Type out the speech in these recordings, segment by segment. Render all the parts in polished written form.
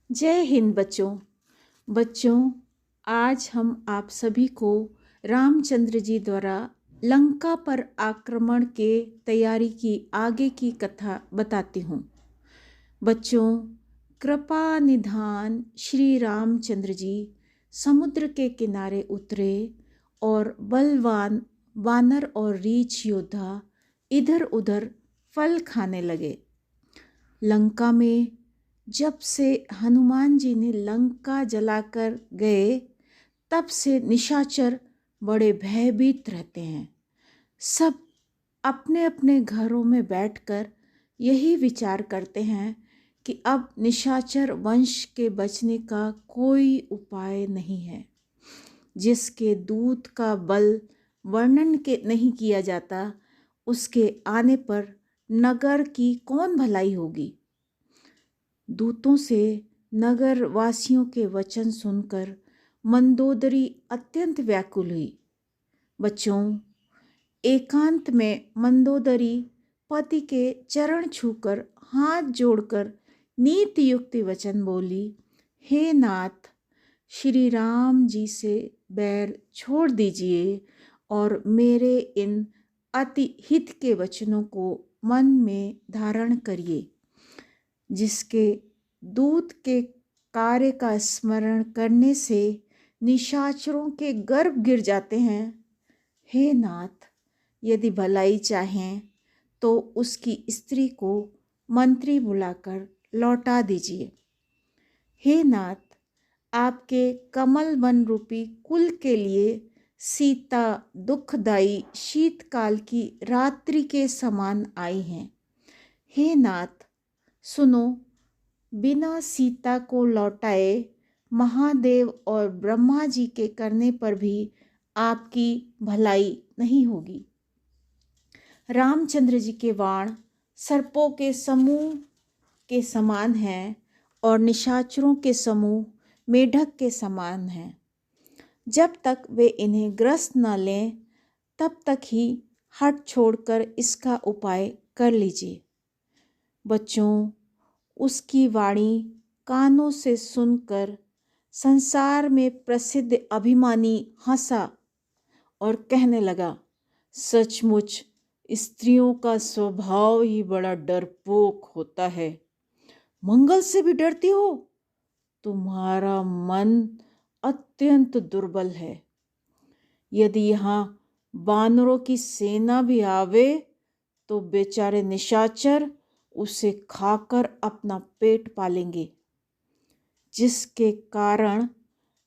जय हिंद बच्चों। बच्चों, आज हम आप सभी को रामचंद्र जी द्वारा लंका पर आक्रमण के तैयारी की आगे की कथा बताती हूँ। बच्चों, कृपा निधान श्री रामचंद्र जी समुद्र के किनारे उतरे और बलवान वानर और रीछ योद्धा इधर उधर फल खाने लगे। लंका में जब से हनुमान जी ने लंका जलाकर गए, तब से निशाचर बड़े भयभीत रहते हैं। सब अपने अपने घरों में बैठकर यही विचार करते हैं कि अब निशाचर वंश के बचने का कोई उपाय नहीं है। जिसके दूत का बल वर्णन के नहीं किया जाता, उसके आने पर नगर की कौन भलाई होगी। दूतों से नगर वासियों के वचन सुनकर मंदोदरी अत्यंत व्याकुल हुई। बच्चों, एकांत में मंदोदरी पति के चरण छूकर हाथ जोड़कर नीति युक्त वचन बोली, हे नाथ, श्री राम जी से बैर छोड़ दीजिए और मेरे इन अति हित के वचनों को मन में धारण करिए। जिसके दूत के कार्य का स्मरण करने से निशाचरों के गर्भ गिर जाते हैं। हे नाथ, यदि भलाई चाहें तो उसकी स्त्री को मंत्री बुलाकर लौटा दीजिए। हे नाथ, आपके कमल वन रूपी कुल के लिए सीता दुखदाई शीतकाल की रात्रि के समान आई हैं। हे नाथ, सुनो, बिना सीता को लौटाए महादेव और ब्रह्मा जी के करने पर भी आपकी भलाई नहीं होगी। रामचंद्र जी के बाण सर्पों के समूह के समान हैं और निशाचरों के समूह मेढक के समान हैं। जब तक वे इन्हें ग्रस्त न लें, तब तक ही हट छोड़कर इसका उपाय कर लीजिए। बच्चों, उसकी वाणी कानों से सुनकर संसार में प्रसिद्ध अभिमानी हंसा और कहने लगा, सचमुच स्त्रियों का स्वभाव ही बड़ा डरपोक होता है। मंगल से भी डरती हो? तुम्हारा मन अत्यंत दुर्बल है। यदि यहाँ बानरों की सेना भी आवे तो बेचारे निशाचर उसे खाकर अपना पेट पालेंगे, जिसके कारण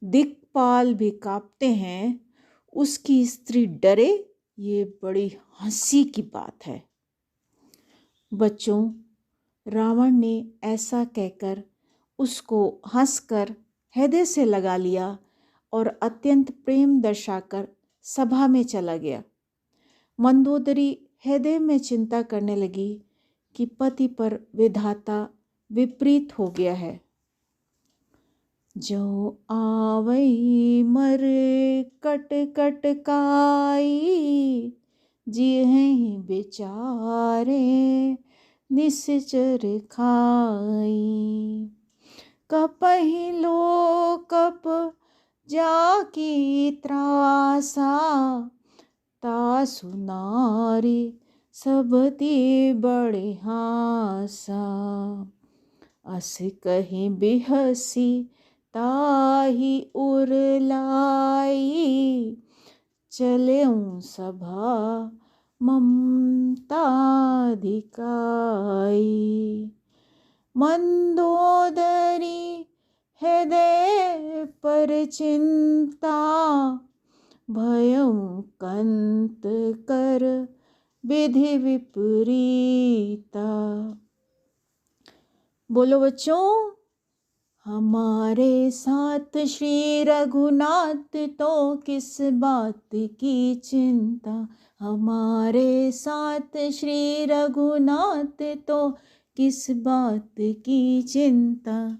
दिक्पाल भी कांपते हैं। उसकी स्त्री डरे, ये बड़ी हंसी की बात है। बच्चों, रावण ने ऐसा कहकर उसको हंसकर हृदय से लगा लिया और अत्यंत प्रेम दर्शाकर सभा में चला गया। मंदोदरी हृदय में चिंता करने लगी कि पति पर विधाता विपरीत हो गया है। जो आवई मर कट कट काई, जिहि बेचारे निश्चर खाई। कपहि लो कप जाकी त्रासा, तासु नारी सबती बड़े हासा। अस कहीं बिहसी ताही उरलाई, चले सभा ममता दिखाई। मंदोदरी हृदय पर चिंता, भयं कंत कर विधि विपरीता। बोलो बच्चों, हमारे साथ श्री रघुनाथ तो किस बात की चिंता। हमारे साथ श्री रघुनाथ तो किस बात की चिंता।